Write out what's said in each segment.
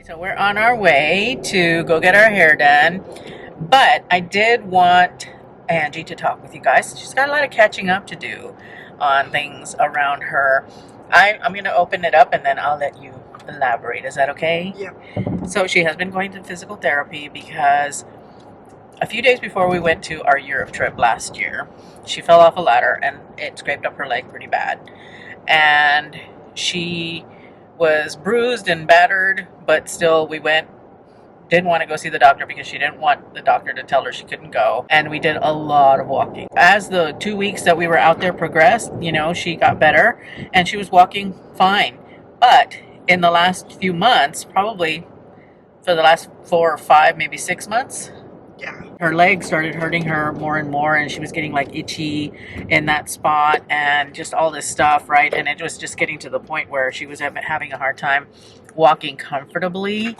So we're on our way to go get our hair done, but I did want Angie to talk with you guys. She's got a lot of catching up to do on things around her. I'm going to open it up and then I'll let you elaborate. Is that okay? Yeah. So she has been going to physical therapy because a few days before we went to our Europe trip last year, she fell off a ladder and it scraped up her leg pretty bad. And she was bruised and battered, but still we didn't want to go see the doctor because she didn't want the doctor to tell her she couldn't go. And we did a lot of walking. As the 2 weeks that we were out there progressed, she got better and she was walking fine. But in the last few months, probably for the last 4 or 5, maybe 6 months, Yeah. her legs started hurting her more and more, and she was getting like itchy in that spot and just all this stuff, right? And it was just getting to the point where she was having a hard time walking comfortably.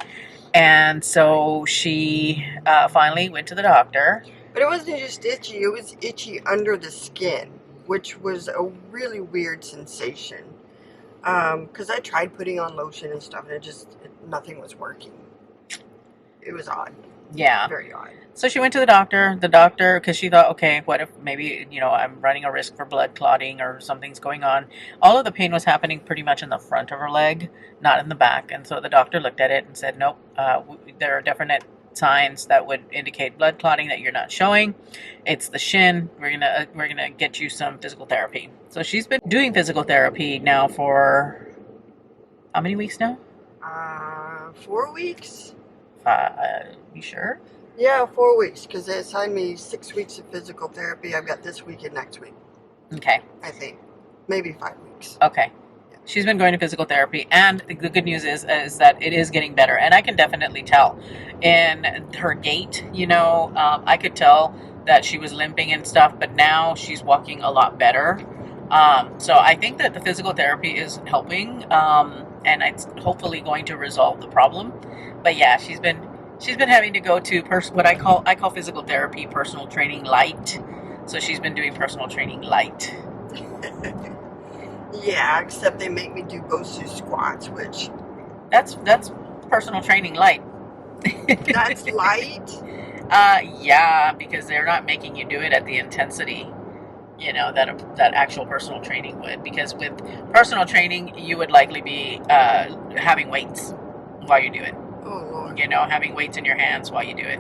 And so she finally went to the doctor. But it wasn't just itchy, it was itchy under the skin, which was a really weird sensation. Because I tried putting on lotion and stuff, and nothing was working. It was odd. Yeah. Very odd. So she went to the doctor, because she thought, okay, what if maybe, I'm running a risk for blood clotting or something's going on. All of the pain was happening pretty much in the front of her leg, not in the back. And so the doctor looked at it and said, nope, there are definite signs that would indicate blood clotting that you're not showing. It's the shin. We're gonna get you some physical therapy. So she's been doing physical therapy now for how many weeks now? 4 weeks. You sure? Yeah, 4 weeks, because they assigned me 6 weeks of physical therapy. I've got this week and next week. Okay. I think. Maybe 5 weeks. Okay. Yeah. She's been going to physical therapy, and the good news is that it is getting better, and I can definitely tell in her gait, I could tell that she was limping and stuff, but now she's walking a lot better. So I think that the physical therapy is helping, and it's hopefully going to resolve the problem. But yeah, she's been having to go to what I call physical therapy personal training light. So she's been doing personal training light. Yeah, except they make me do Bosu squats, which that's personal training light. That's light. Yeah, because they're not making you do it at the intensity, that actual personal training would. Because with personal training, you would likely be having weights while you do it. Oh, Lord. Having weights in your hands while you do it.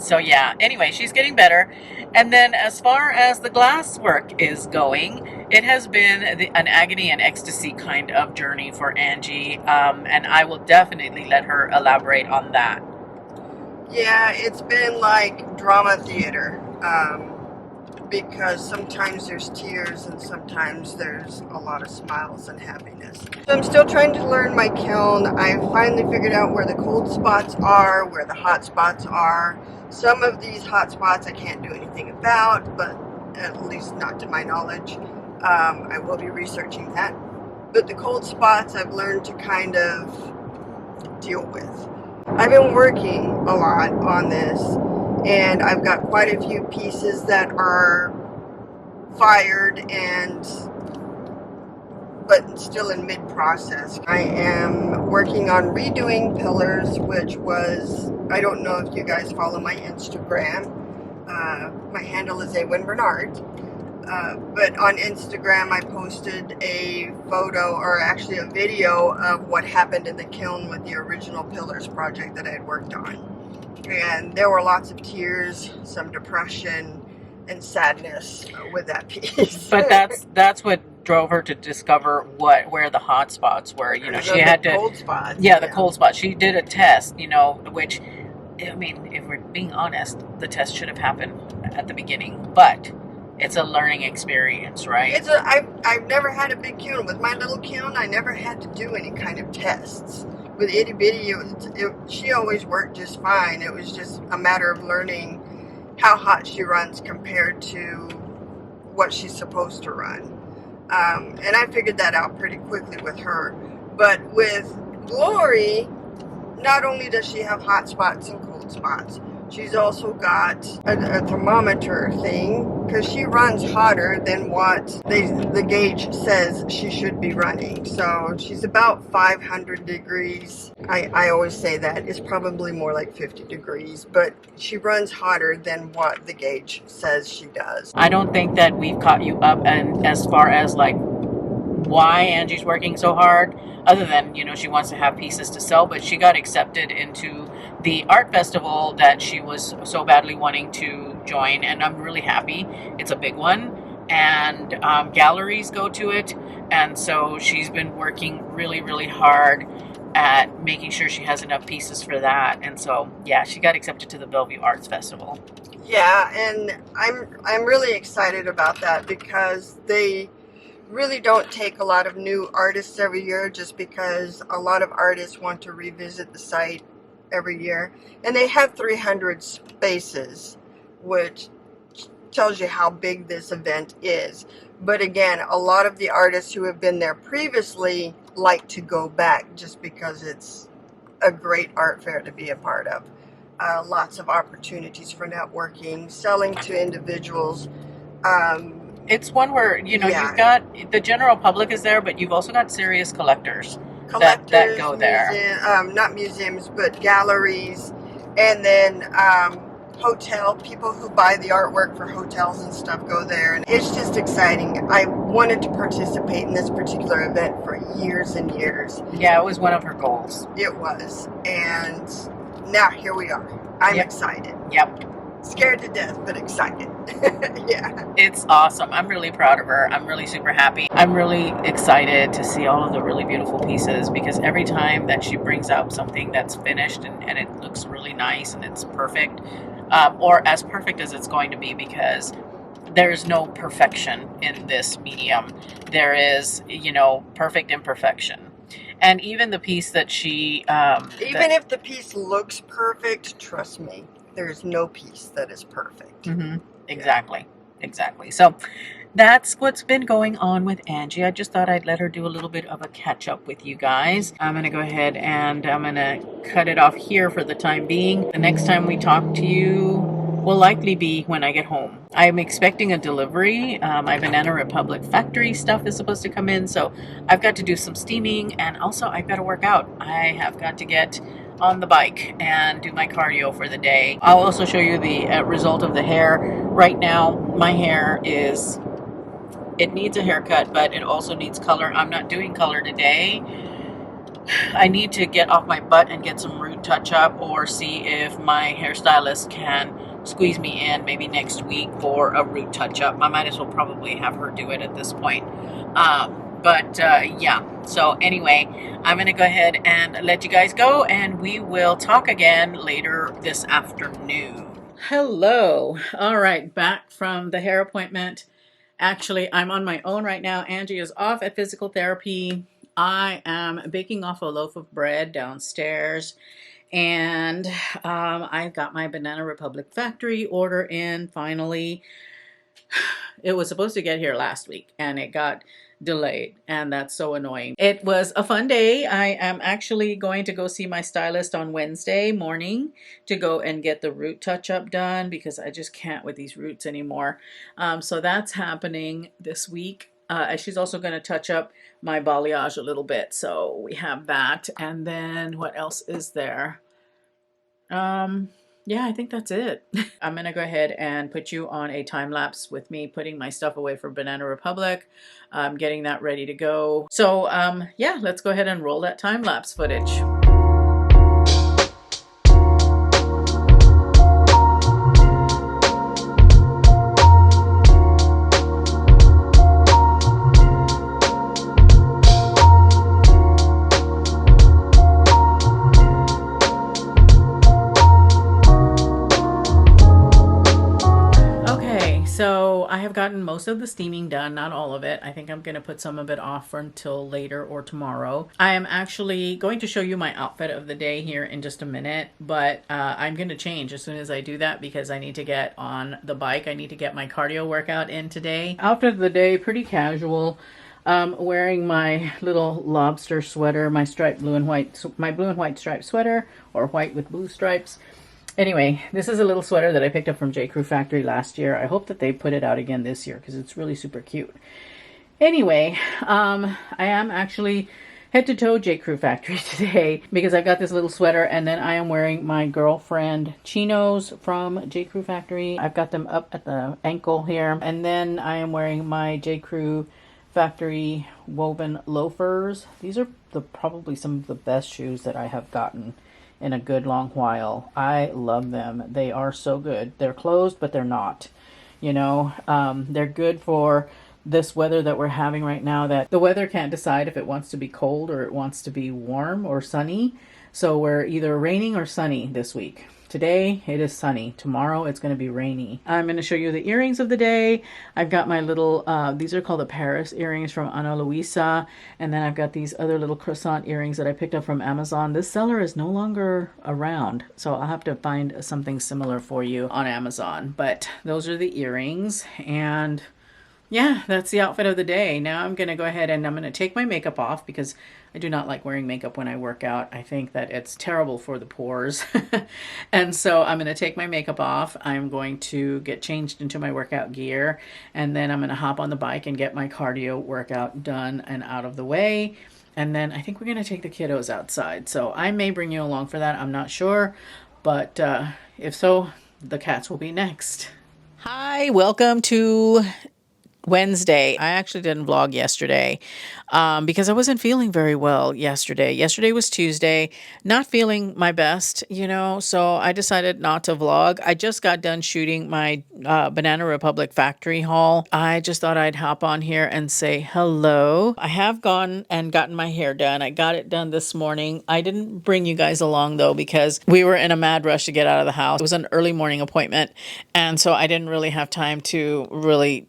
So yeah, anyway, she's getting better. And then as far as the glass work is going, it has been an agony and ecstasy kind of journey for Angie. And I will definitely let her elaborate on that. Yeah, it's been like drama theater. Because sometimes there's tears and sometimes there's a lot of smiles and happiness. So I'm still trying to learn my kiln. I finally figured out where the cold spots are, where the hot spots are. Some of these hot spots I can't do anything about, but at least not to my knowledge. I will be researching that. But the cold spots I've learned to kind of deal with. I've been working a lot on this, and I've got quite a few pieces that are fired but still in mid-process. I am working on redoing pillars, which was, I don't know if you guys follow my Instagram. My handle is awinbernard. But on Instagram I posted a photo, or actually a video, of what happened in the kiln with the original pillars project that I had worked on. And there were lots of tears, some depression, and sadness with that piece. But that's what drove her to discover where the hot spots were. She had to. Cold spots. Yeah, the cold spots. She did a test, which, I mean, if we're being honest, the test should have happened at the beginning. But it's a learning experience, right? I've never had a big kiln. With my little kiln, I never had to do any kind of tests. With itty bitty, she always worked just fine. It was just a matter of learning how hot she runs compared to what she's supposed to run. And I figured that out pretty quickly with her. But with Glory, not only does she have hot spots and cold spots, She's also got a thermometer thing because she runs hotter than what the gauge says she should be running. So she's about 500 degrees. I always say that. It's probably more like 50 degrees, but she runs hotter than what the gauge says she does. I don't think that we've caught you up, and as far as like why Angie's working so hard, other than, you know, she wants to have pieces to sell, but she got accepted into the art festival that she was so badly wanting to join, and I'm really happy. It's a big one, and galleries go to it, and so she's been working really, really hard at making sure she has enough pieces for that. And so, yeah, she got accepted to the Bellevue Arts Festival. Yeah, and I'm really excited about that because they really don't take a lot of new artists every year, just because a lot of artists want to revisit the site every year. And they have 300 spaces, which tells you how big this event is. But again, a lot of the artists who have been there previously like to go back just because it's a great art fair to be a part of. Lots of opportunities for networking, selling to individuals. It's one where, you know, you've got the general public is there, but you've also got serious collectors that go there. Not museums, but galleries, and then hotel people who buy the artwork for hotels and stuff go there, and it's just exciting. I wanted to participate in this particular event for years and years. Yeah, it was one of her goals. It was, and now here we are. I'm excited. Yep. Scared to death, but excited. Yeah. It's awesome. I'm really proud of her. I'm really super happy. I'm really excited to see all of the really beautiful pieces, because every time that she brings out something that's finished and it looks really nice and it's perfect, or as perfect as it's going to be, because there's no perfection in this medium. There is, you know, perfect imperfection. And even the piece that she... even if the piece looks perfect, trust me, there's no piece that is perfect. Mm-hmm. Exactly. Exactly. So that's what's been going on with Angie. I just thought I'd let her do a little bit of a catch up with you guys. I'm going to go ahead and I'm going to cut it off here for the time being. The next time we talk to you will likely be when I get home. I'm expecting a delivery. My Banana Republic factory stuff is supposed to come in, so I've got to do some steaming, and also I've got to work out. I have got to get on the bike and do my cardio for the day. I'll also show you the result of the hair. Right now, my hair is, it needs a haircut, but it also needs color. I'm not doing color today. I need to get off my butt and get some root touch-up, or see if my hairstylist can squeeze me in maybe next week for a root touch-up. I might as well probably have her do it at this point. Yeah, so anyway, I'm going to go ahead and let you guys go, and we will talk again later this afternoon. Hello. All right, back from the hair appointment. Actually, I'm on my own right now. Angie is off at physical therapy. I am baking off a loaf of bread downstairs, and I got my Banana Republic factory order in finally. It was supposed to get here last week, and it got delayed, and that's so annoying. It was a fun day. I am actually going to go see my stylist on Wednesday morning to go and get the root touch-up done, because I just can't with these roots anymore. So that's happening this week. She's also going to touch up my balayage a little bit, so we have that. And then what else is there? Yeah, I think that's it. I'm going to go ahead and put you on a time lapse with me putting my stuff away for Banana Republic, getting that ready to go. So yeah, let's go ahead and roll that time lapse footage. So I have gotten most of the steaming done, not all of it. I think I'm going to put some of it off for until later or tomorrow. I am actually going to show you my outfit of the day here in just a minute, but I'm going to change as soon as I do that, because I need to get on the bike. I need to get my cardio workout in today. Outfit of the day, pretty casual. Wearing my little lobster sweater, my striped blue and white, my blue and white striped sweater, or white with blue stripes. Anyway, this is a little sweater that I picked up from J. Crew Factory last year. I hope that they put it out again this year because it's really super cute. Anyway, I am actually head to toe J. Crew Factory today because I've got this little sweater, and then I am wearing my girlfriend chinos from J. Crew Factory. I've got them up at the ankle here, and then I am wearing my J. Crew Factory woven loafers. These are probably some of the best shoes that I have gotten in a good long while. I love them. They are so good. They're closed, but they're not. You know, they're good for this weather that we're having right now, that the weather can't decide if it wants to be cold or it wants to be warm or sunny. So we're either raining or sunny this week. Today it is sunny. Tomorrow it's going to be rainy. I'm going to show you the earrings of the day. I've got my little, these are called the Paris earrings from Ana Luisa. And then I've got these other little croissant earrings that I picked up from Amazon. This seller is no longer around, so I'll have to find something similar for you on Amazon. But those are the earrings, and yeah, that's the outfit of the day. Now I'm going to go ahead and I'm going to take my makeup off because I do not like wearing makeup when I work out. I think that it's terrible for the pores. And so I'm going to take my makeup off. I'm going to get changed into my workout gear, and then I'm going to hop on the bike and get my cardio workout done and out of the way. And then I think we're going to take the kiddos outside. So I may bring you along for that. I'm not sure. But if so, the cats will be next. Hi, welcome to Wednesday. I actually didn't vlog yesterday because I wasn't feeling very well yesterday. Yesterday was Tuesday, not feeling my best, you know, so I decided not to vlog. I just got done shooting my Banana Republic factory haul. I just thought I'd hop on here and say hello. I have gone and gotten my hair done. I got it done this morning. I didn't bring you guys along though because we were in a mad rush to get out of the house. It was an early morning appointment, and so I didn't really have time to really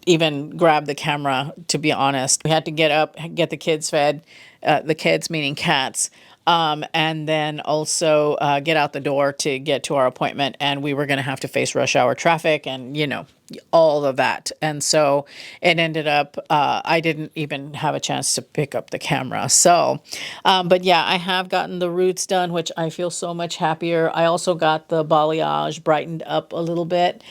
even grab the camera, to be honest. We had to get up, get the kids fed, the kids meaning cats, and then also get out the door to get to our appointment. And we were going to have to face rush hour traffic and, you know, all of that. And so it ended up, I didn't even have a chance to pick up the camera. So, but yeah, I have gotten the roots done, which I feel so much happier. I also got the balayage brightened up a little bit.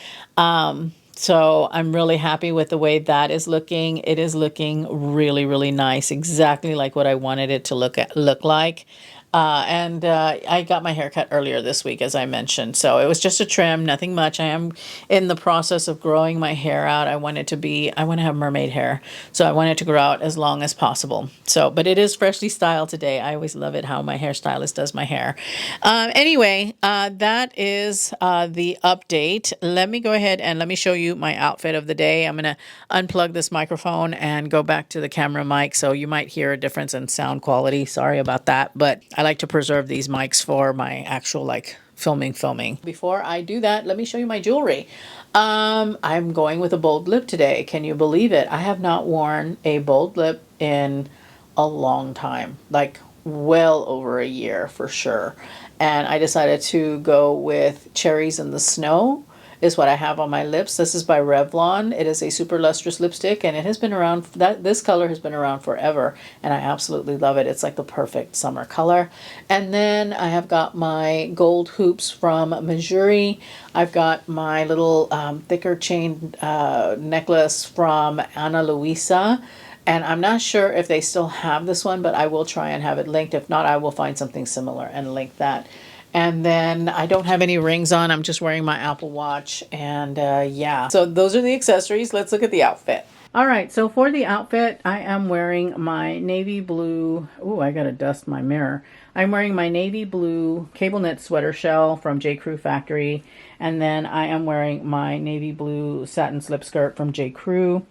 So I'm really happy with the way that is looking. It is looking really, really nice. Exactly like what I wanted it to look like. And I got my hair cut earlier this week, as I mentioned. So it was just a trim, nothing much. I am in the process of growing my hair out. I want to have mermaid hair. So I want it to grow out as long as possible. So, but it is freshly styled today. I always love it how my hairstylist does my hair. Anyway, that is the update. Let me go ahead and let me show you my outfit of the day. I'm going to unplug this microphone and go back to the camera mic. So you might hear a difference in sound quality. Sorry about that, but I like to preserve these mics for my actual filming. Before I do that, let me show you my jewelry. I'm going with a bold lip today. Can you believe it? I have not worn a bold lip in a long time, like well over a year for sure. And I decided to go with Cherries in the Snow is what I have on my lips. This is by Revlon. It is a super lustrous lipstick, and it has been around, this color has been around forever, and I absolutely love it. It's like the perfect summer color. And then I have got my gold hoops from Missouri. I've got my little thicker chain necklace from Ana Luisa. And I'm not sure if they still have this one, but I will try and have it linked. If not, I will find something similar and link that. And then I don't have any rings on. I'm just wearing my Apple Watch. And yeah, so those are the accessories. Let's look at the outfit. All right, so for the outfit, I am wearing my navy blue. Ooh, I gotta dust my mirror. I'm wearing my navy blue cable knit sweater shell from J. Crew Factory. And then I am wearing my navy blue satin slip skirt from J. Crew.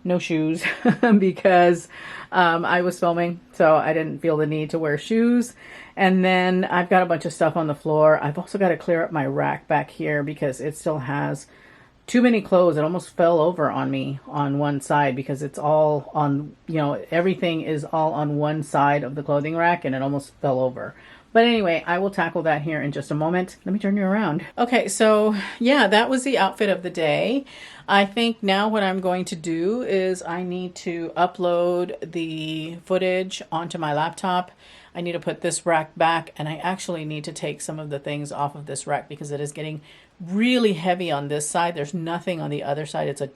No shoes because I was filming, so I didn't feel the need to wear shoes. And then I've got a bunch of stuff on the floor. I've also got to clear up my rack back here because it still has too many clothes. It almost fell over on me on one side because it's all on, you know, everything is all on one side of the clothing rack and it almost fell over. But anyway, I will tackle that here in just a moment. Let me turn you around. Okay, so yeah, that was the outfit of the day. I think now what I'm going to do is I need to upload the footage onto my laptop. I need to put this rack back, and I actually need to take some of the things off of this rack because it is getting really heavy on this side. There's nothing on the other side. It's a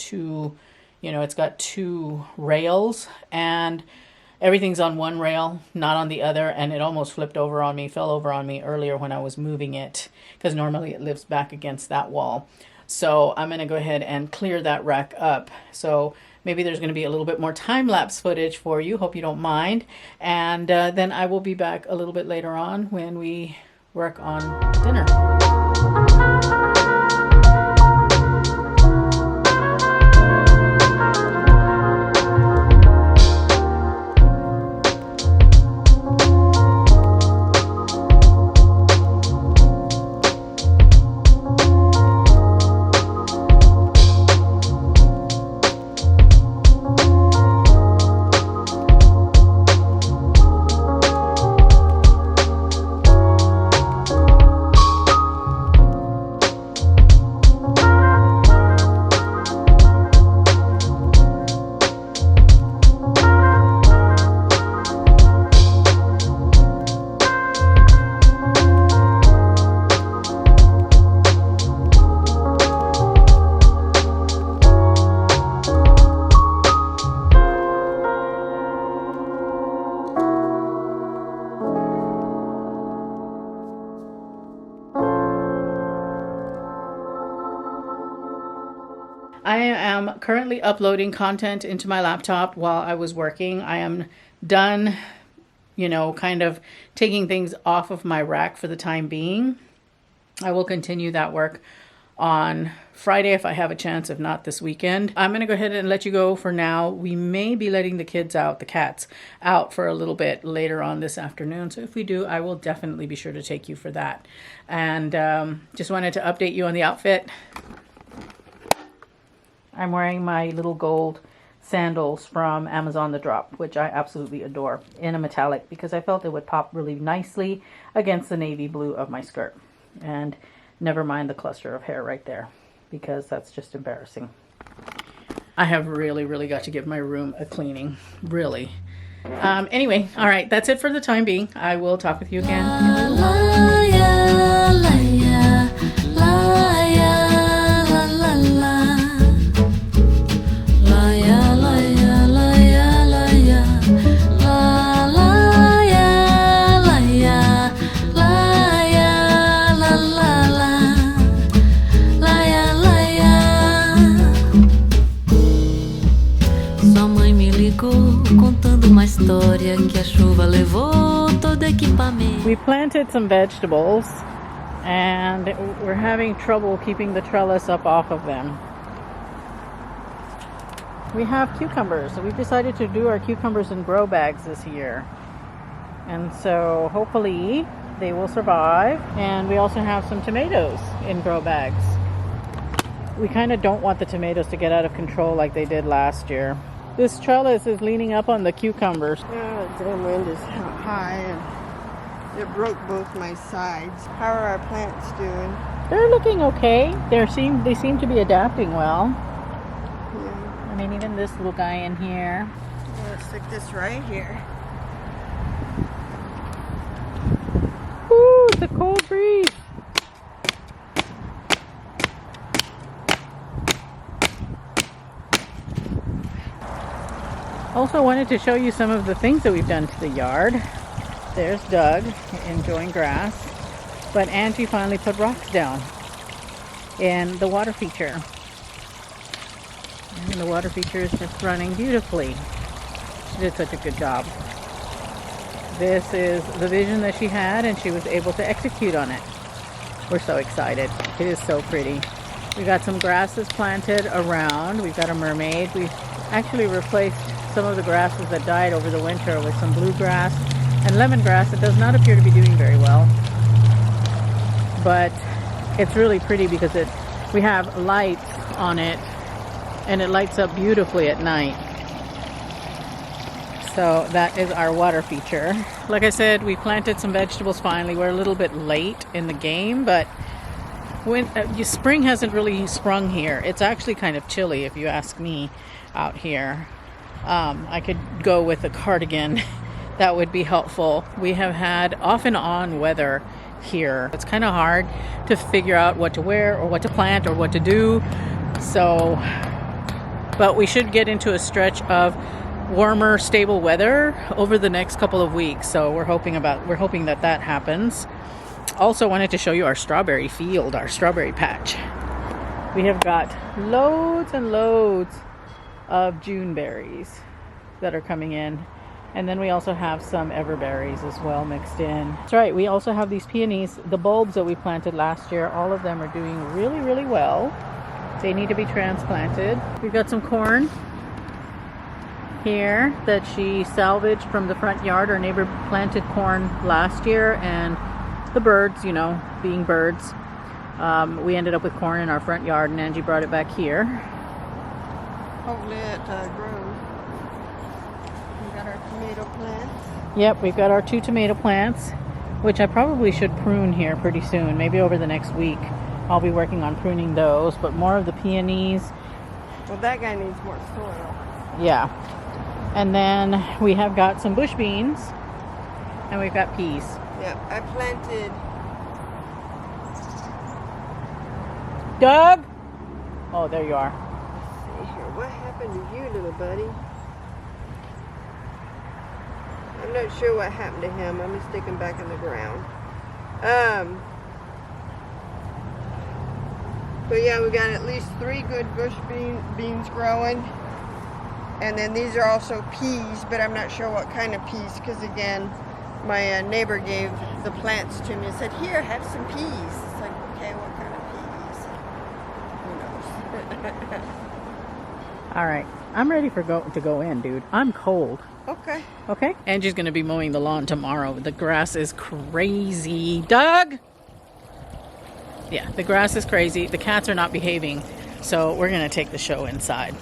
it's got two rails, and everything's on one rail, not on the other, and it almost fell over on me earlier when I was moving it, because normally it lives back against that wall. So I'm going to go ahead and clear that rack up. So maybe there's going to be a little bit more time-lapse footage for you. Hope you don't mind. And then I will be back a little bit later on when we work on dinner. I am currently uploading content into my laptop while I was working. I am done, kind of taking things off of my rack for the time being. I will continue that work on Friday if I have a chance, if not this weekend. I'm going to go ahead and let you go for now. We may be letting the cats out for a little bit later on this afternoon. So if we do, I will definitely be sure to take you for that. And just wanted to update you on the outfit. I'm wearing my little gold sandals from Amazon The Drop, which I absolutely adore, in a metallic, because I felt it would pop really nicely against the navy blue of my skirt. And never mind the cluster of hair right there, because that's just embarrassing. I have really, really got to give my room a cleaning, really. Anyway, all right, that's it for the time being. I will talk with you again in a little We planted some vegetables and we're having trouble keeping the trellis up off of them. We have cucumbers, so we've decided to do our cucumbers in grow bags this year. And so hopefully they will survive. And we also have some tomatoes in grow bags. We kind of don't want the tomatoes to get out of control like they did last year. This trellis is leaning up on the cucumbers. The wind is high and it broke both my sides. How are our plants doing? They're looking okay. They seem to be adapting well. Yeah. I mean, even this little guy in here. I'm gonna stick this right here. Ooh, it's a cold breeze. Also wanted to show you some of the things that we've done to the yard. There's Doug enjoying grass, but Angie finally put rocks down in the water feature. And the water feature is just running beautifully. She did such a good job. This is the vision that she had, and she was able to execute on it. We're so excited. It is so pretty. We got some grasses planted around. We've got a mermaid. We've actually replaced some of the grasses that died over the winter with some bluegrass and lemongrass. It does not appear to be doing very well, but it's really pretty because we have lights on it and it lights up beautifully at night. So that is our water feature. Like I said, we planted some vegetables finally. We're a little bit late in the game, but spring hasn't really sprung here. It's actually kind of chilly if you ask me out here. I could go with a cardigan. That would be helpful. We have had off and on weather here. It's kind of hard to figure out what to wear or what to plant or what to do. So, but we should get into a stretch of warmer, stable weather over the next couple of weeks. So we're hoping that that happens. Also wanted to show you our strawberry field, our strawberry patch. We have got loads and loads of June berries that are coming in. And then we also have some everberries as well mixed in. That's right, we also have these peonies, the bulbs that we planted last year. All of them are doing really, really well. They need to be transplanted. We've got some corn here that she salvaged from the front yard. Our neighbor planted corn last year, and the birds, you know, being birds, we ended up with corn in our front yard, and Angie brought it back here. Hopefully it grows. We got our tomato plants. Yep, we've got our 2 tomato plants, which I probably should prune here pretty soon, maybe over the next week. I'll be working on pruning those, but more of the peonies. Well, that guy needs more soil. Yeah. And then we have got some bush beans, and we've got peas. Yep, I planted. Doug? Oh, there you are. Let's see here. What happened to you, little buddy? I'm not sure what happened to him. I'm gonna stick him back in the ground. But yeah, we got at least 3 good bush beans growing. And then these are also peas, but I'm not sure what kind of peas, because again, my neighbor gave the plants to me and said, here, have some peas. It's like, okay, what kind of peas? Who knows? All right. I'm ready to go in, dude. I'm cold. Okay. Okay? Angie's going to be mowing the lawn tomorrow. The grass is crazy. Doug? Yeah, the grass is crazy. The cats are not behaving. So we're going to take the show inside.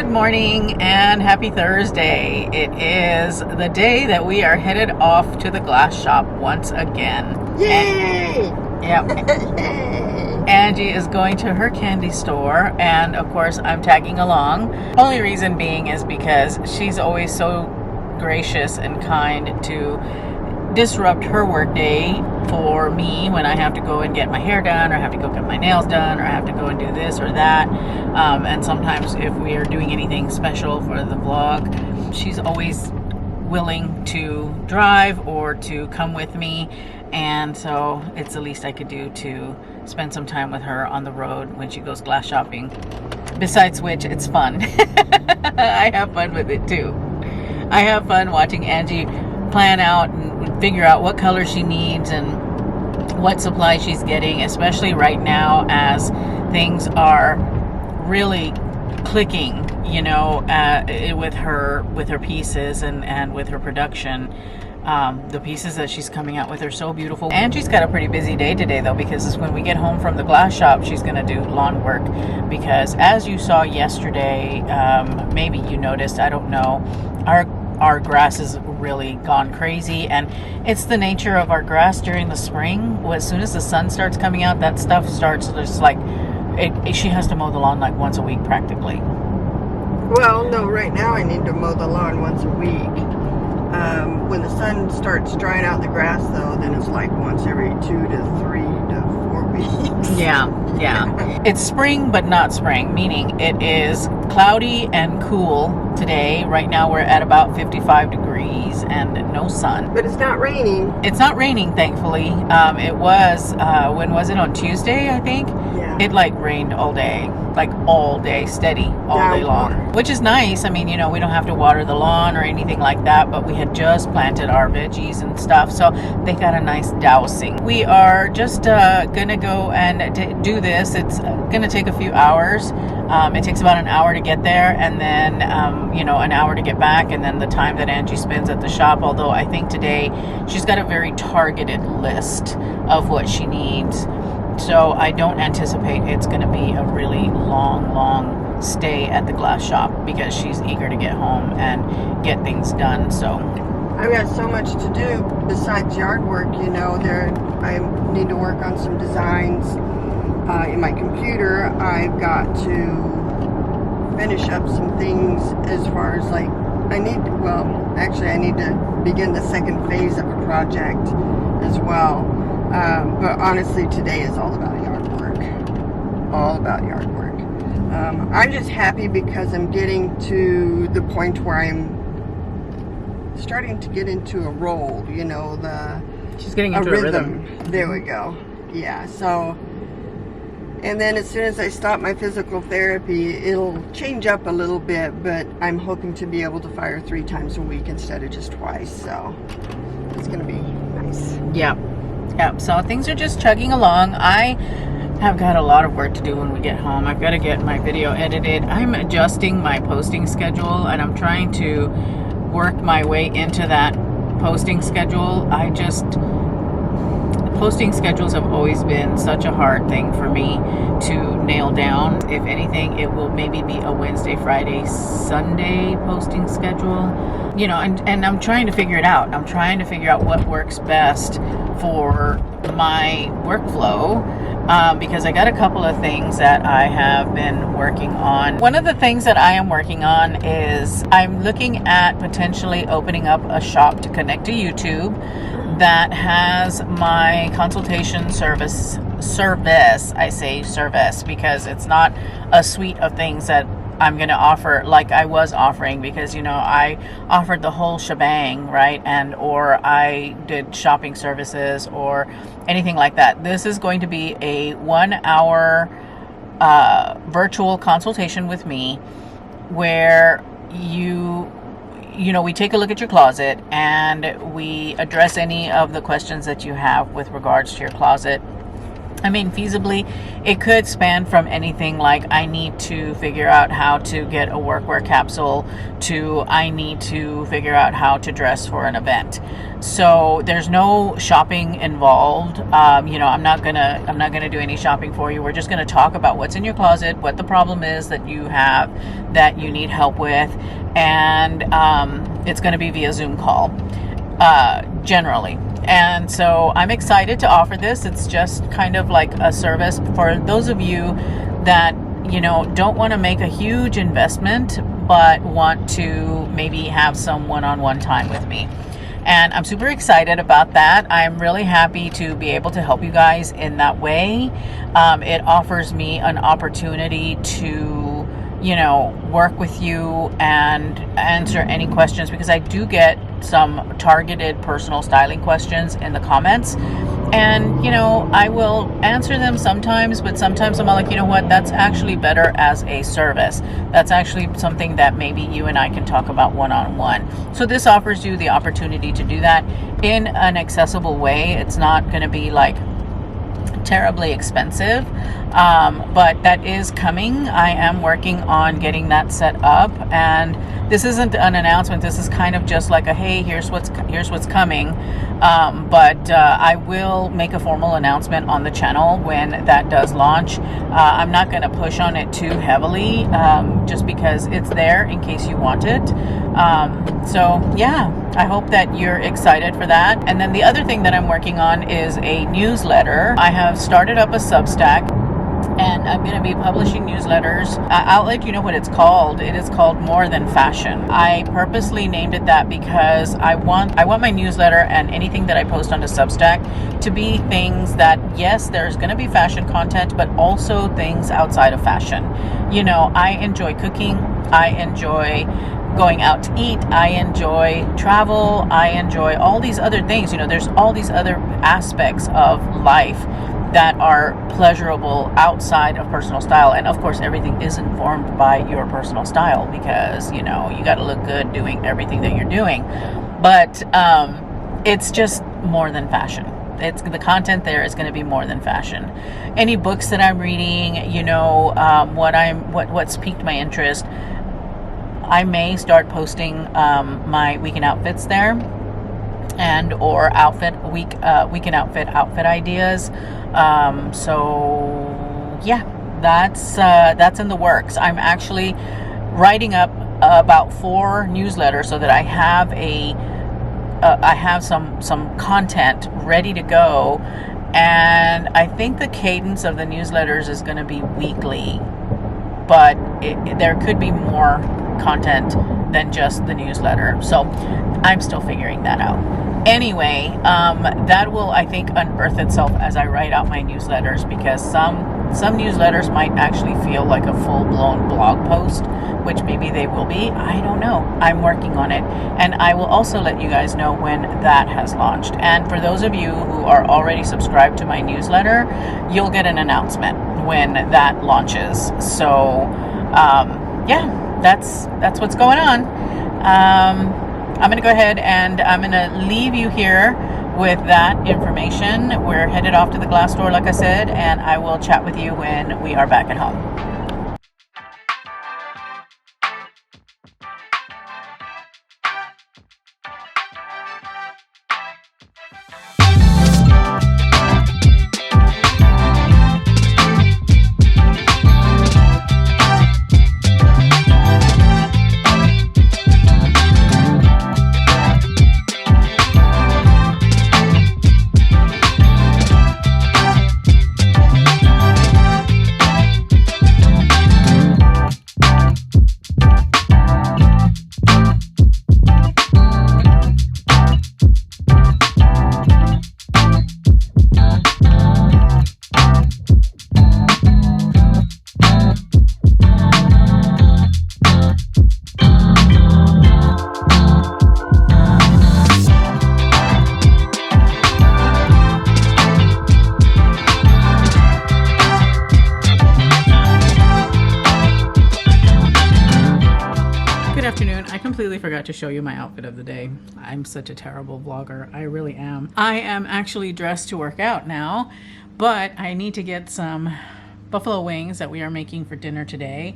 Morning and happy Thursday. It is the day that we are headed off to the glass shop once again. Yay! Yep. Yay! Angie is going to her candy store, and of course I'm tagging along. Only reason being is because she's always so gracious and kind to disrupt her work day for me when I have to go and get my hair done, or have to go get my nails done, or I have to go and do this or that. And sometimes if we are doing anything special for the vlog, she's always willing to drive or to come with me. And so it's the least I could do to spend some time with her on the road when she goes glass shopping. Besides which, it's fun. I have fun with it too. I have fun watching Angie plan out and figure out what color she needs and what supply she's getting, especially right now as things are really clicking, you know, with her pieces and with her production. The pieces that she's coming out with are so beautiful. Angie's got a pretty busy day today though, because when we get home from the glass shop, she's going to do lawn work, because as you saw yesterday, maybe you noticed, I don't know, our grass has really gone crazy, and it's the nature of our grass during the spring. As soon as the sun starts coming out, that stuff starts just like she has to mow the lawn like once a week practically. Well, no, right now I need to mow the lawn once a week. When the sun starts drying out the grass though, then it's like once every 2 to 3 to 4 weeks. Yeah. It's spring, but not spring, meaning it is cloudy and cool today. Right now we're at about 55 degrees and no sun. But it's not raining. It's not raining, thankfully. It was, when was it? On Tuesday, I think? Yeah. It like rained all day. Like all day, steady, all day long, which is nice. I mean, you know, we don't have to water the lawn or anything like that, but we had just planted our veggies and stuff, so they got a nice dousing. We are just gonna go and do this. It's gonna take a few hours. It takes about an hour to get there, and then you know, an hour to get back, and then the time that Angie spends at the shop. Although I think today she's got a very targeted list of what she needs, so I don't anticipate it's going to be a really long stay at the glass shop, because she's eager to get home and get things done. So I've got so much to do besides yard work, you know. I need to work on some designs in my computer. I've got to finish up some things as far as like, I need to begin the second phase of a project as well. But honestly, today is all about yard work. All about yard work. I'm just happy because I'm getting to the point where I'm starting to get into a role, you know, she's getting into a rhythm. There we go. Yeah, so, and then as soon as I stop my physical therapy, it'll change up a little bit, but I'm hoping to be able to fire 3 times a week instead of just twice, so it's going to be nice. Yeah. So things are just chugging along. I have got a lot of work to do when we get home. I've got to get my video edited. I'm adjusting my posting schedule, and I'm trying to work my way into that posting schedule. Posting schedules have always been such a hard thing for me to nail down. If anything, it will maybe be a Wednesday, Friday, Sunday posting schedule. You know, and I'm trying to figure it out. I'm trying to figure out what works best for my workflow, because I got a couple of things that I have been working on. One of the things that I am working on is I'm looking at potentially opening up a shop to connect to YouTube that has my consultation service. I say service because it's not a suite of things that I'm going to offer like I was offering, because, you know, I offered the whole shebang, right? Or I did shopping services or anything like that. This is going to be a 1-hour virtual consultation with me, where you know, we take a look at your closet and we address any of the questions that you have with regards to your closet. I mean, feasibly, it could span from anything like I need to figure out how to get a workwear capsule to I need to figure out how to dress for an event. So there's no shopping involved. You know, I'm not gonna do any shopping for you. We're just gonna talk about what's in your closet, what the problem is that you have that you need help with, and it's gonna be via Zoom call, generally. And so I'm excited to offer this. It's just kind of like a service for those of you that, you know, don't want to make a huge investment, but want to maybe have some one-on-one time with me. And I'm super excited about that. I'm really happy to be able to help you guys in that way. It offers me an opportunity to, you know, work with you and answer any questions, because I do get some targeted personal styling questions in the comments, and, you know, I will answer them sometimes, but sometimes I'm like, you know what, that's actually better as a service. That's actually something that maybe you and I can talk about one-on-one. So this offers you the opportunity to do that in an accessible way. It's not going to be like terribly expensive, but that is coming. I am working on getting that set up, and this isn't an announcement. This is kind of just like a, hey, here's what's coming. But I will make a formal announcement on the channel when that does launch. I'm not going to push on it too heavily, just because it's there in case you want it. So yeah, I hope that you're excited for that. And then the other thing that I'm working on is a newsletter. I have started up a Substack, and I'm going to be publishing newsletters. I'll let you know what it's called. It is called More Than Fashion. I purposely named it that because I want my newsletter and anything that I post on the Substack to be things that, yes, there's going to be fashion content, but also things outside of fashion. You know, I enjoy cooking. I enjoy going out to eat. I enjoy travel. I enjoy all these other things. You know, there's all these other aspects of life that are pleasurable outside of personal style. And of course, everything is informed by your personal style, because you got to look good doing everything that you're doing. But it's just more than fashion. It's the content there is going to be more than fashion. Any books that I'm reading, what's piqued my interest, I may start posting my weekend outfits there, and or weekend outfit ideas. So yeah, that's in the works. I'm actually writing up about 4 newsletters so that I have some content ready to go, and I think the cadence of the newsletters is going to be weekly, but there could be more content than just the newsletter. So I'm still figuring that out. Anyway, that will, I think, unearth itself as I write out my newsletters, because some newsletters might actually feel like a full-blown blog post, which maybe they will be. I don't know. I'm working on it. And I will also let you guys know when that has launched. And for those of you who are already subscribed to my newsletter, you'll get an announcement when that launches. So, yeah. That's what's going on. I'm going to go ahead and I'm going to leave you here with that information. We're headed off to the glass store, like I said, and I will chat with you when we are back at home. Forgot to show you my outfit of the day. I'm such a terrible vlogger. I really am. I am actually dressed to work out now, but I need to get some buffalo wings that we are making for dinner today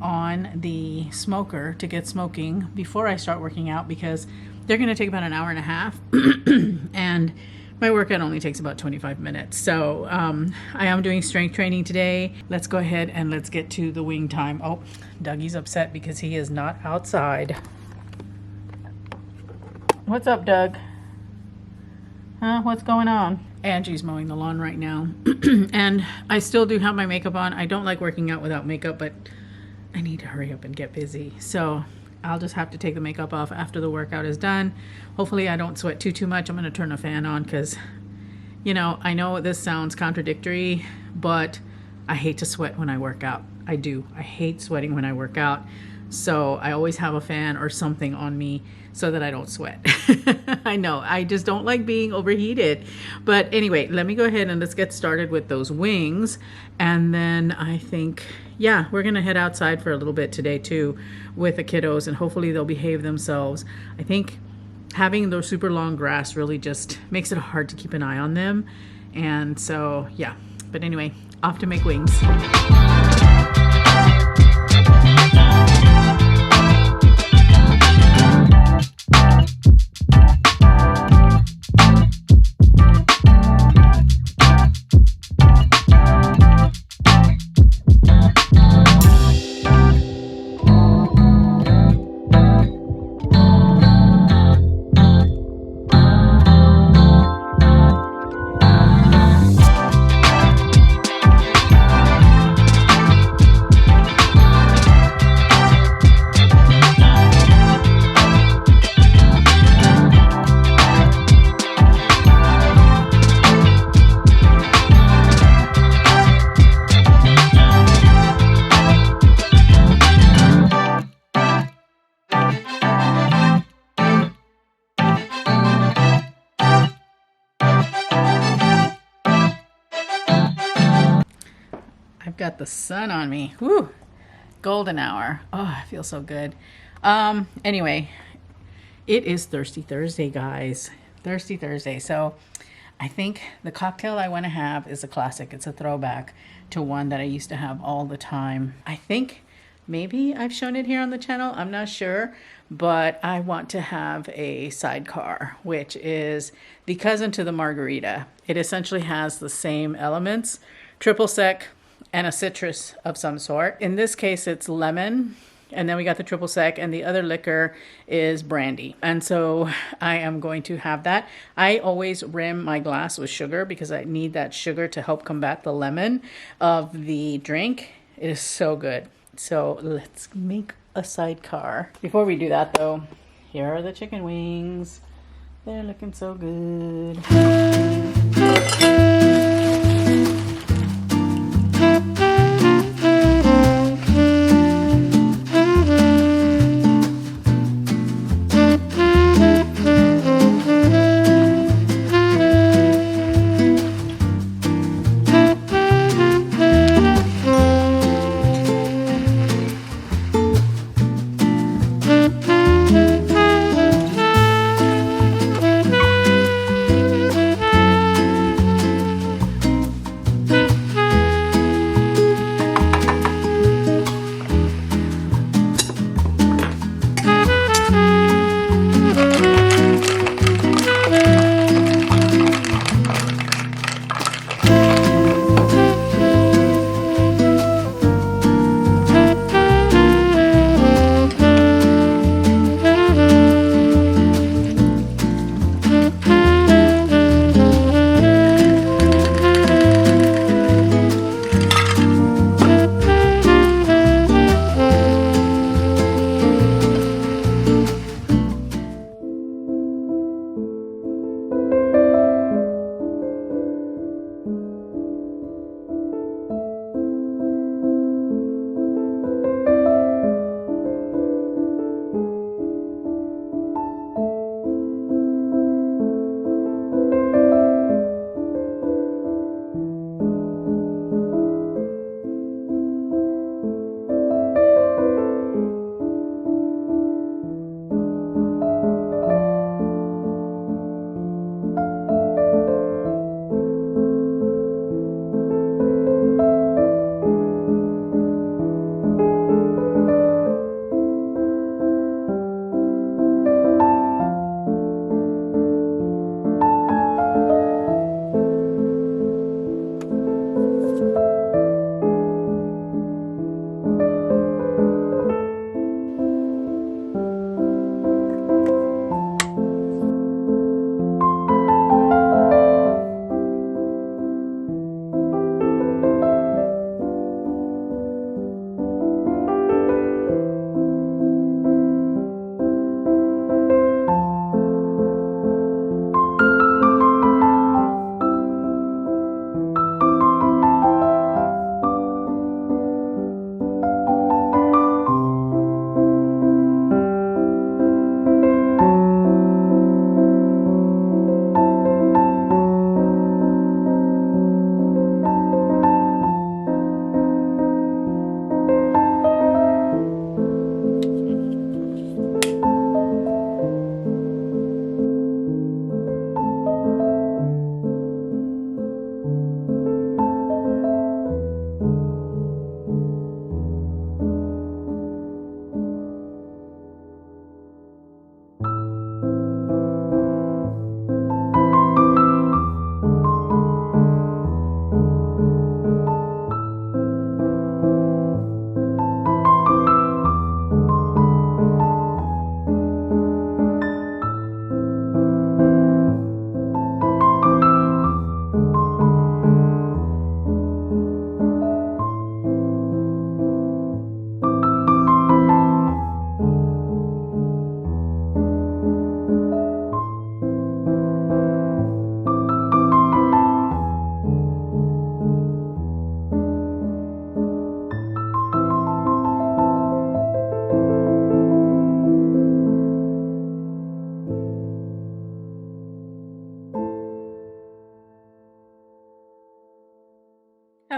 on the smoker to get smoking before I start working out, because they're going to take about an hour and a half and my workout only takes about 25 minutes. So I am doing strength training today. Let's go ahead and let's get to the wing time. Oh, Dougie's upset because he is not outside. What's up, Doug? Huh? What's going on? Angie's mowing the lawn right now. And I still do have my makeup on. I don't like working out without makeup, but I need to hurry up and get busy. So I'll just have to take the makeup off after the workout is done. Hopefully I don't sweat too much. I'm going to turn the fan on because, I know this sounds contradictory, but I hate to sweat when I work out. I do. I hate sweating when I work out. So I always have a fan or something on me so that I don't sweat. I know, I just don't like being overheated. But anyway, let me go ahead and let's get started with those wings. And then I think, yeah, we're gonna head outside for a little bit today too with the kiddos, and hopefully they'll behave themselves. I think having those super long grass really just makes it hard to keep an eye on them. And so, yeah, but anyway, off to make wings. I've got the sun on me. Woo! Golden hour. Oh, I feel so good. Anyway, it is Thirsty Thursday, guys. Thirsty Thursday. So I think the cocktail I want to have is a classic. It's a throwback to one that I used to have all the time. I think maybe I've shown it here on the channel. I'm not sure, but I want to have a sidecar, which is the cousin to the margarita. It essentially has the same elements, triple sec and a citrus of some sort. In this case, it's lemon. And then we got the triple sec, and the other liquor is brandy. And so I am going to have that. I always rim my glass with sugar because I need that sugar to help combat the lemon of the drink. It is so good. So let's make a sidecar. Before we do that though, here are the chicken wings. They're looking so good.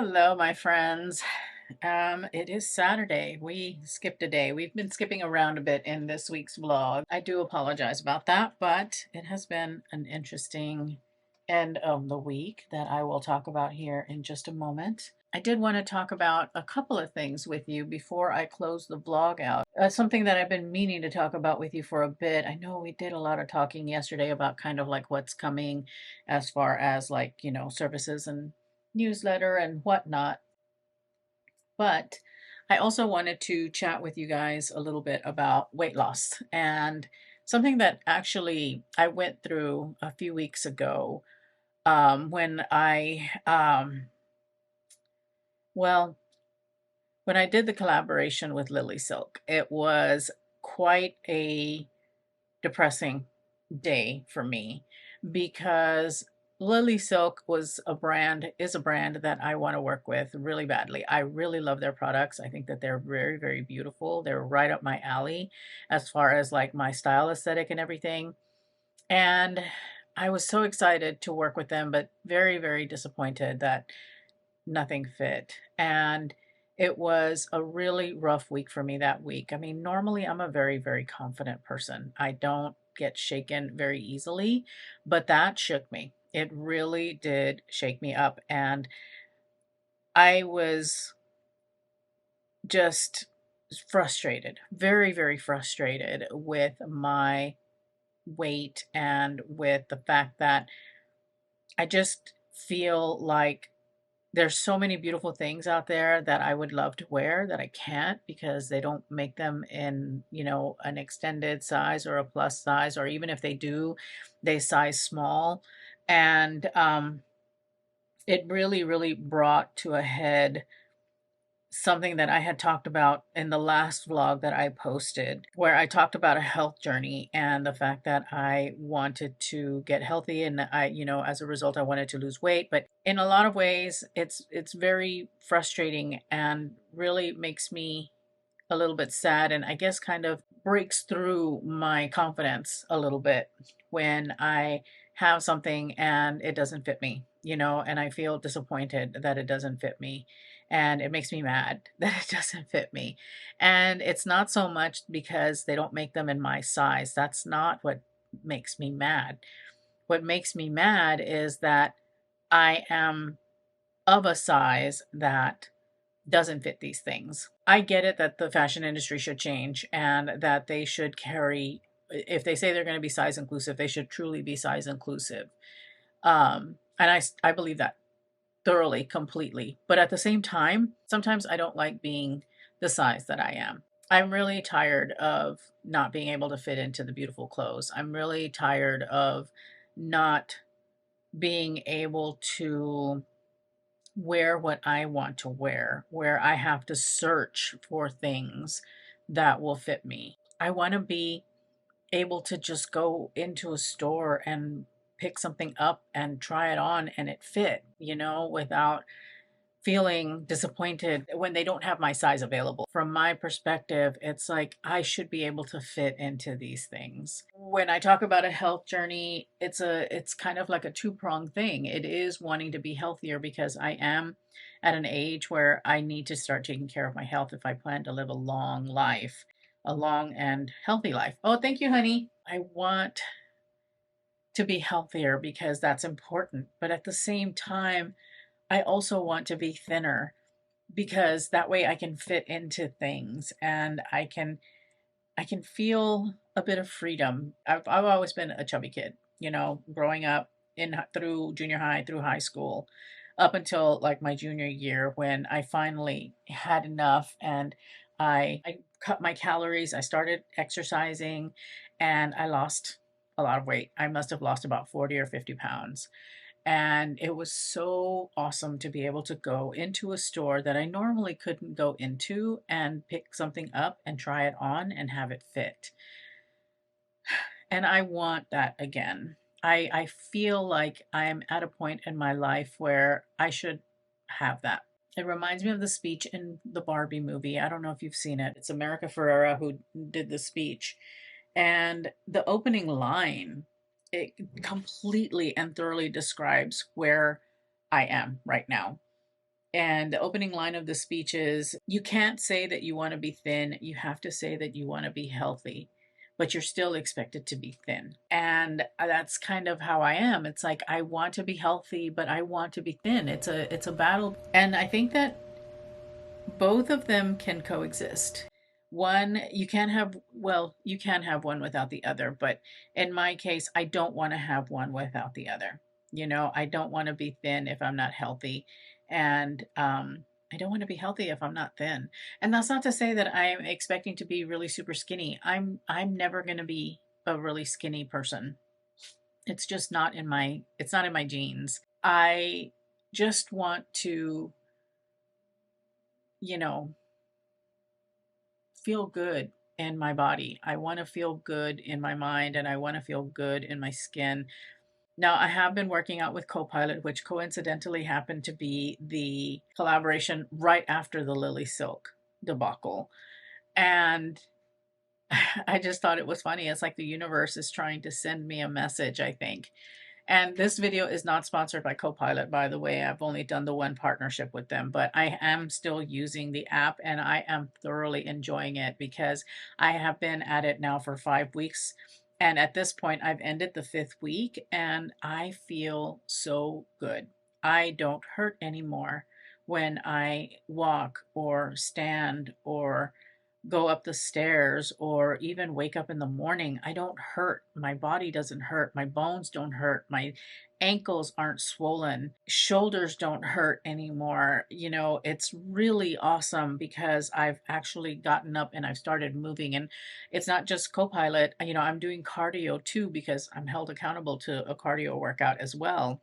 Hello, my friends. It is Saturday. We skipped a day. We've been skipping around a bit in this week's vlog. I do apologize about that, but it has been an interesting end of the week that I will talk about here in just a moment. I did want to talk about a couple of things with you before I close the vlog out. Something that I've been meaning to talk about with you for a bit. I know we did a lot of talking yesterday about kind of like what's coming as far as like, services and newsletter and whatnot. But I also wanted to chat with you guys a little bit about weight loss and something that actually I went through a few weeks ago when well, when I did the collaboration with Lily Silk. It was quite a depressing day for me because Lily Silk is a brand that I want to work with really badly. I really love their products. I think that they're very, very beautiful. They're right up my alley as far as like my style aesthetic and everything. And I was so excited to work with them, but very, very disappointed that nothing fit. And it was a really rough week for me that week. I mean, normally I'm a very, very confident person. I don't get shaken very easily, but that shook me. It really did shake me up. And I was just frustrated, very, very frustrated with my weight and with the fact that I just feel like there's so many beautiful things out there that I would love to wear that I can't because they don't make them in, an extended size or a plus size, or even if they do, they size small. And it really, really brought to a head something that I had talked about in the last vlog that I posted, where I talked about a health journey and the fact that I wanted to get healthy and as a result I wanted to lose weight, but in a lot of ways it's very frustrating and really makes me a little bit sad, and I guess kind of breaks through my confidence a little bit when I have something and it doesn't fit me, and I feel disappointed that it doesn't fit me. And it makes me mad that it doesn't fit me. And it's not so much because they don't make them in my size. That's not what makes me mad. What makes me mad is that I am of a size that doesn't fit these things. I get it that the fashion industry should change and that they should carry, if they say they're going to be size inclusive, they should truly be size inclusive. And I believe that thoroughly, completely. But at the same time, sometimes I don't like being the size that I am. I'm really tired of not being able to fit into the beautiful clothes. I'm really tired of not being able to wear what I want to wear, where I have to search for things that will fit me. I want to be able to just go into a store and pick something up and try it on and it fit, without feeling disappointed when they don't have my size available. From my perspective, it's like I should be able to fit into these things. When I talk about a health journey, it's kind of like a two-pronged thing. It is wanting to be healthier because I am at an age where I need to start taking care of my health if I plan to live a long life, a long and healthy life. Oh, thank you, honey. I want to be healthier because that's important. But at the same time, I also want to be thinner because that way I can fit into things and I can feel a bit of freedom. I've always been a chubby kid, growing up in through junior high, through high school, up until like my junior year when I finally had enough and I cut my calories, I started exercising, and I lost a lot of weight. I must have lost about 40 or 50 pounds. And it was so awesome to be able to go into a store that I normally couldn't go into and pick something up and try it on and have it fit. And I want that again. I feel like I am at a point in my life where I should have that. It reminds me of the speech in the Barbie movie. I don't know if you've seen it. It's America Ferrera who did the speech. And the opening line, it completely and thoroughly describes where I am right now. And the opening line of the speech is, you can't say that you want to be thin. You have to say that you want to be healthy, but you're still expected to be thin. And that's kind of how I am. It's like, I want to be healthy, but I want to be thin. It's a battle. And I think that both of them can coexist. One, you can have, well, you can have one without the other, but in my case, I don't want to have one without the other. You know, I don't want to be thin if I'm not healthy. And I don't want to be healthy if I'm not thin. And that's not to say that I'm expecting to be really super skinny. I'm never going to be a really skinny person. It's just not in my, it's not in my genes. I just want to, you know, feel good in my body. I want to feel good in my mind, and I want to feel good in my skin. Now, I have been working out with Copilot, which coincidentally happened to be the collaboration right after the Lily Silk debacle. And I just thought it was funny. It's like the universe is trying to send me a message, I think. And this video is not sponsored by Copilot, by the way. I've only done the one partnership with them, but I am still using the app and I am thoroughly enjoying it because I have been at it now for 5 weeks. And at this point, I've ended the 5th week and I feel so good. I don't hurt anymore when I walk or stand or go up the stairs or even wake up in the morning. I don't hurt. My body doesn't hurt. My bones don't hurt. My ankles aren't swollen. Shoulders don't hurt anymore. You know, it's really awesome because I've actually gotten up and I've started moving. And it's not just Copilot. You know, I'm doing cardio too because I'm held accountable to a cardio workout as well.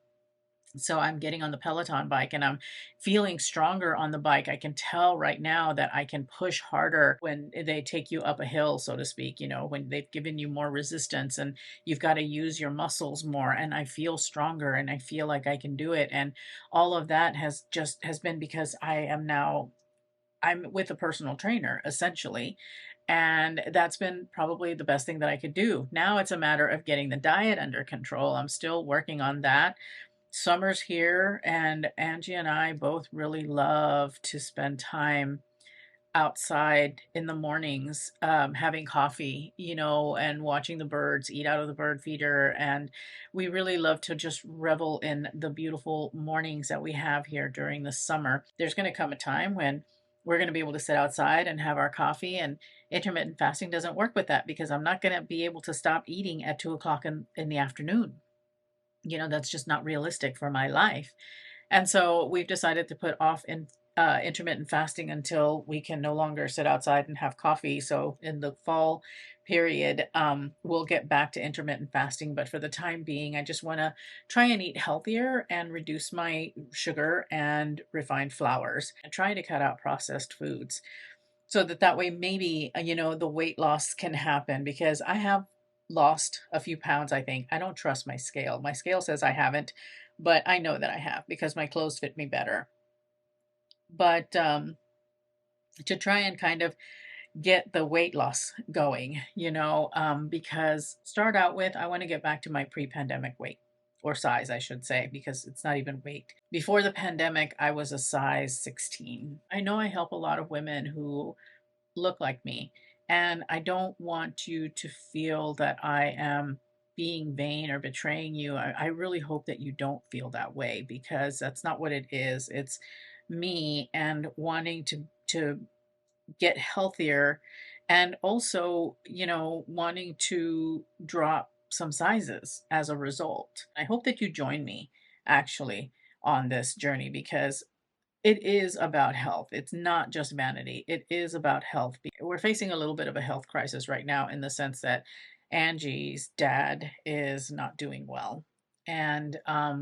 So I'm getting on the Peloton bike and I'm feeling stronger on the bike. I can tell right now that I can push harder when they take you up a hill, so to speak, you know, when they've given you more resistance and you've got to use your muscles more. And I feel stronger and I feel like I can do it. And all of that has been because I'm with a personal trainer essentially. And that's been probably the best thing that I could do. Now it's a matter of getting the diet under control. I'm still working on that. Summer's here, and Angie and I both really love to spend time outside in the mornings, having coffee, you know, and watching the birds eat out of the bird feeder. And we really love to just revel in the beautiful mornings that we have here during the summer. There's going to come a time when we're going to be able to sit outside and have our coffee, and intermittent fasting doesn't work with that because I'm not going to be able to stop eating at 2 o'clock in the afternoon. You know, that's just not realistic for my life. And so we've decided to put off intermittent fasting until we can no longer sit outside and have coffee. So in the fall period, we'll get back to intermittent fasting. But for the time being, I just want to try and eat healthier and reduce my sugar and refined flours and try to cut out processed foods so that way maybe you know, the weight loss can happen because I have lost a few pounds. I think I don't trust my scale says I haven't, but I know that I have because my clothes fit me better. But to try and kind of get the weight loss going, you know, because start out with, I want to get back to my pre-pandemic weight or size, I should say, because it's not even weight. Before the pandemic, I was a size 16. I know I help a lot of women who look like me, and I don't want you to feel that I am being vain or betraying you. I really hope that you don't feel that way because that's not what it is. It's me and wanting to get healthier and also, you know, wanting to drop some sizes as a result. I hope that you join me actually on this journey because it is about health. It's not just vanity. It is about health. We're facing a little bit of a health crisis right now in the sense that Angie's dad is not doing well. And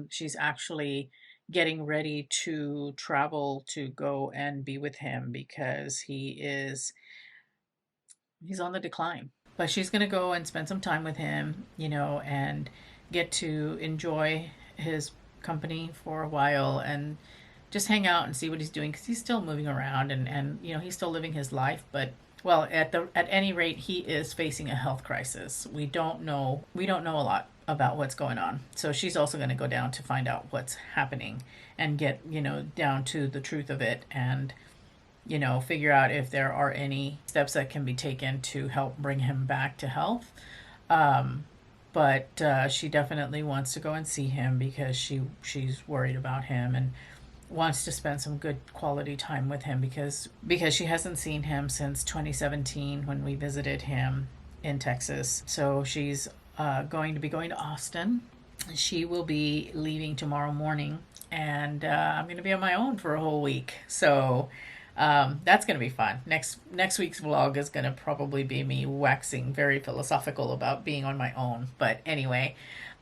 she's actually getting ready to travel to go and be with him because he's on the decline. But she's going to go and spend some time with him, you know, and get to enjoy his company for a while and just hang out and see what he's doing because he's still moving around and you know, he's still living his life, but Well, at any rate, he is facing a health crisis. We don't know a lot about what's going on. So she's also going to go down to find out what's happening and get, down to the truth of it, and figure out if there are any steps that can be taken to help bring him back to health. But she definitely wants to go and see him because she's worried about him and wants to spend some good quality time with him because she hasn't seen him since 2017 when we visited him in Texas. So she's going to be going to Austin. She will be leaving tomorrow morning, and I'm going to be on my own for a whole week. So that's going to be fun. Next week's vlog is going to probably be me waxing very philosophical about being on my own. But anyway,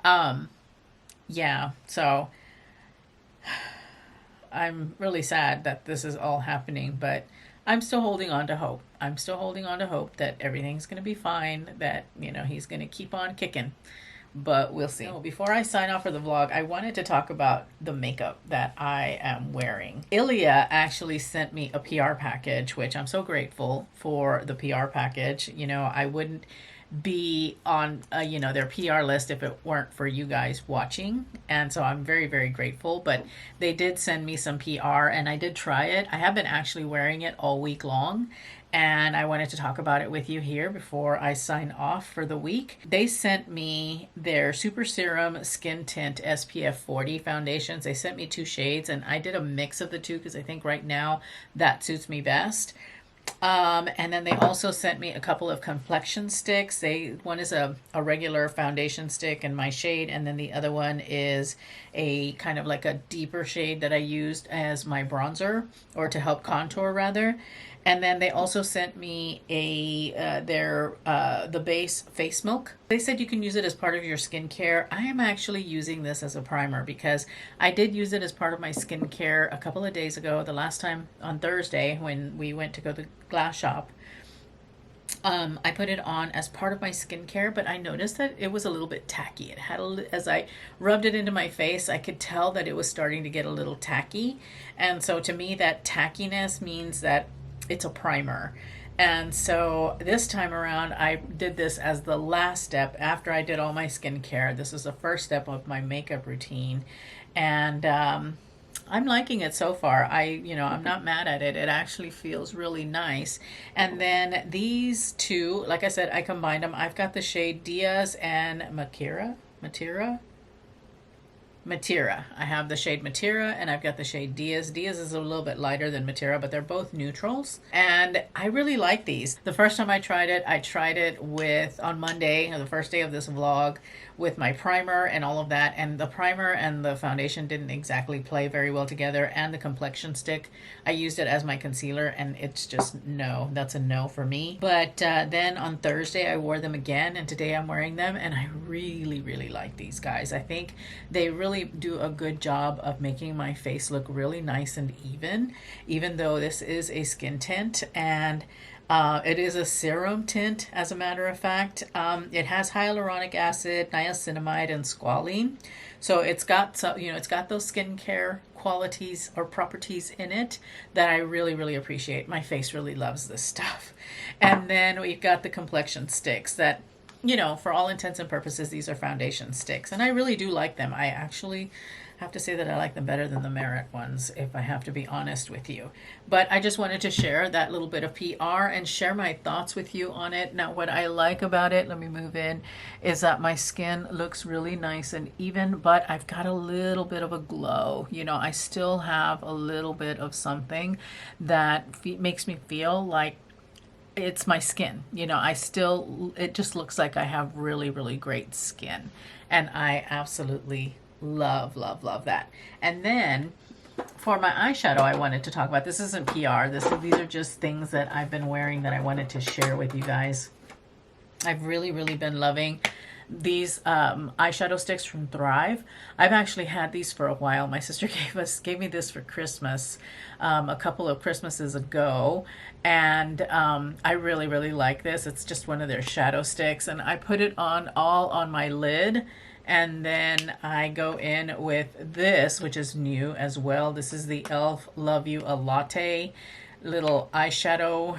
yeah. So I'm really sad that this is all happening, but I'm still holding on to hope. I'm still holding on to hope that everything's going to be fine, that, he's going to keep on kicking. But we'll see. Oh, before I sign off for the vlog, I wanted to talk about the makeup that I am wearing. Ilia actually sent me a PR package, which I'm so grateful for the PR package. I wouldn't be on their PR list if it weren't for you guys watching, and so I'm very, very grateful. But they did send me some PR and I did try it. I have been actually wearing it all week long, and I wanted to talk about it with you here before I sign off for the week. They sent me their Super Serum Skin Tint SPF 40 foundations. They sent me 2 shades, and I did a mix of the two because I think right now that suits me best. And then they also sent me a couple of complexion sticks. One is a regular foundation stick in my shade, and then the other one is a kind of like a deeper shade that I used as my bronzer, or to help contour rather. And then they also sent me the base face milk. They said you can use it as part of your skincare. I am actually using this as a primer because I did use it as part of my skincare a couple of days ago, the last time on Thursday when we went to go to the glass shop. I put it on as part of my skincare, but I noticed that it was a little bit tacky. It had as I rubbed it into my face, I could tell that it was starting to get a little tacky. And so to me, that tackiness means that it's a primer. And so this time around, I did this as the last step after I did all my skincare. This is the first step of my makeup routine. And I'm liking it so far. I'm not mad at it. It actually feels really nice. And then these two, like I said, I combined them. I've got the shade Diaz and Matira. I have the shade Matira, and I've got the shade Diaz. Diaz is a little bit lighter than Matira, but they're both neutrals. And I really like these. The first time I tried it on Monday, the first day of this vlog, with my primer and all of that. And the primer and the foundation didn't exactly play very well together. And the complexion stick, I used it as my concealer, and it's just no. That's a no for me. But then on Thursday, I wore them again, and today I'm wearing them, and I really, really like these guys. I think they really do a good job of making my face look really nice and even though this is a skin tint, and it is a serum tint, as a matter of fact. It has hyaluronic acid, niacinamide, and squalene. So it's got it's got those skincare qualities or properties in it that I really, really appreciate. My face really loves this stuff. And then we've got the complexion sticks that, for all intents and purposes, these are foundation sticks. And I really do like them. I actually have to say that I like them better than the Merit ones, if I have to be honest with you. But I just wanted to share that little bit of PR and share my thoughts with you on it. Now, what I like about it, let me move in, is that my skin looks really nice and even, but I've got a little bit of a glow. I still have a little bit of something that makes me feel like it's my skin. It just looks like I have really, really great skin. And I absolutely love, love, love that. And then for my eyeshadow, I wanted to talk about, this isn't PR. These are just things that I've been wearing that I wanted to share with you guys. I've really, really been loving these eyeshadow sticks from Thrive. I've actually had these for a while. My sister gave me this for Christmas a couple of Christmases ago, and I really, really like this. It's just one of their shadow sticks, and I put it all on my lid. And then I go in with this, which is new as well. This is the e.l.f. Love You a Latte little eyeshadow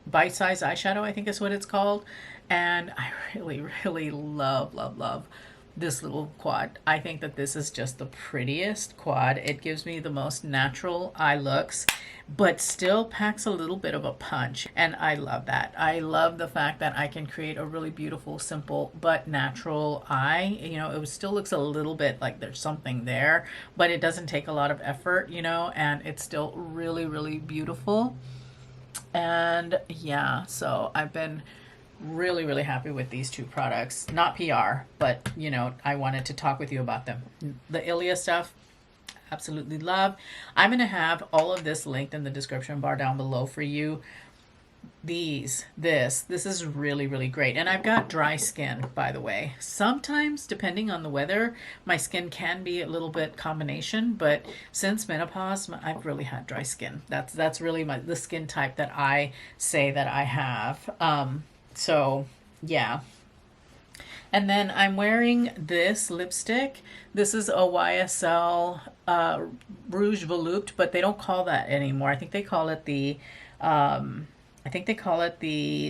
Bite Size Eyeshadow, I think is what it's called. And I really, really love, love, love this little quad. I think that this is just the prettiest quad. It gives me the most natural eye looks, but still packs a little bit of a punch. And I love that. I love the fact that I can create a really beautiful, simple, but natural eye. You know, it still looks a little bit like there's something there, but it doesn't take a lot of effort, you know, and it's still really, really beautiful. And yeah, so I've been really, really happy with these two products. Not PR, but you know, I wanted to talk with you about them. The Ilia stuff, absolutely love. I'm going to have all of this linked in the description bar down below for you. This is really, really great. And I've got dry skin, by the way. Sometimes, depending on the weather, my skin can be a little bit combination, but since menopause, I've really had dry skin. That's really the skin type that I say that I have. So yeah. And then I'm wearing this lipstick. This is a YSL Rouge Volupte, but they don't call that anymore. I think they call it the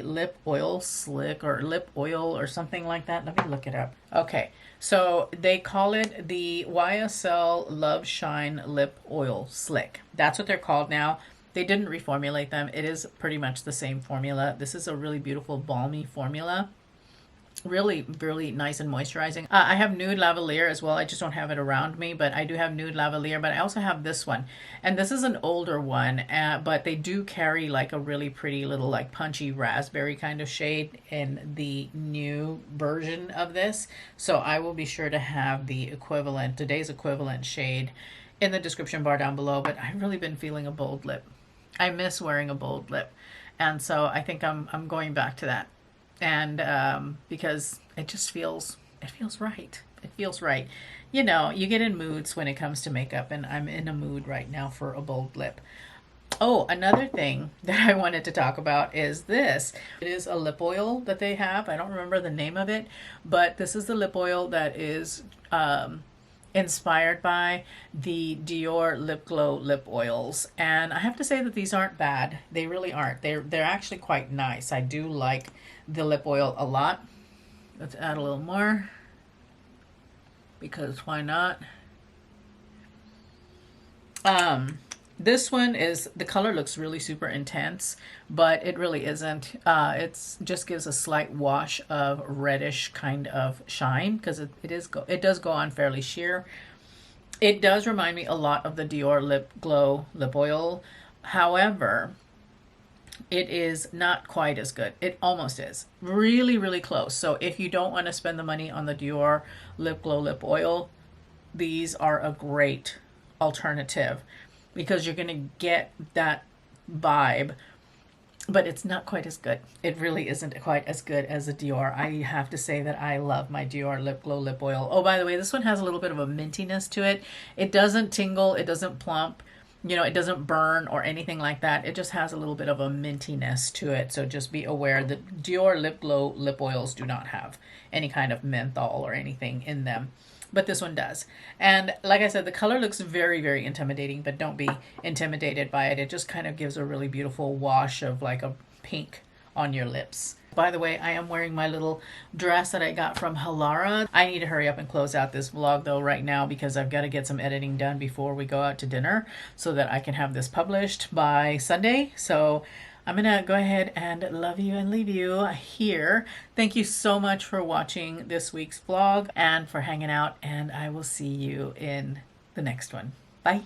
lip oil slick or lip oil or something like that. Let me look it up. Okay, so they call it the YSL Love Shine Lip Oil Slick. That's what they're called now. They didn't reformulate them. It is pretty much the same formula. This is a really beautiful balmy formula. Really, really nice and moisturizing. I have Nude Lavalier as well. I just don't have it around me, but I do have Nude Lavalier, but I also have this one. And this is an older one, but they do carry like a really pretty little like punchy raspberry kind of shade in the new version of this. So I will be sure to have the equivalent, today's equivalent shade in the description bar down below, but I've really been feeling a bold lip. I miss wearing a bold lip. And so I think I'm going back to that. And because it just feels right. It feels right. You know, you get in moods when it comes to makeup, and I'm in a mood right now for a bold lip. Oh, another thing that I wanted to talk about is this. It is a lip oil that they have. I don't remember the name of it, but this is the lip oil that is inspired by the Dior Lip Glow lip oils. And I have to say that these aren't bad. They really aren't. They're actually quite nice. I do like the lip oil a lot. Let's add a little more, because why not? This one is, the color looks really super intense, but it really isn't. It's just gives a slight wash of reddish kind of shine, because it does go on fairly sheer. It does remind me a lot of the Dior Lip Glow lip oil. However, it is not quite as good. It almost is. Really, really close. So if you don't want to spend the money on the Dior Lip Glow lip oil, these are a great alternative, because you're going to get that vibe, but it's not quite as good. It really isn't quite as good as a Dior. I have to say that I love my Dior Lip Glow lip oil. Oh, by the way, this one has a little bit of a mintiness to it. It doesn't tingle. It doesn't plump. You know, it doesn't burn or anything like that. It just has a little bit of a mintiness to it. So just be aware that Dior Lip Glow lip oils do not have any kind of menthol or anything in them, but this one does. And like I said, the color looks very, very intimidating, but don't be intimidated by it. It just kind of gives a really beautiful wash of like a pink on your lips. By the way, I am wearing my little dress that I got from Halara. I need to hurry up and close out this vlog though right now, because I've got to get some editing done before we go out to dinner so that I can have this published by Sunday. So I'm going to go ahead and love you and leave you here. Thank you so much for watching this week's vlog and for hanging out, and I will see you in the next one. Bye.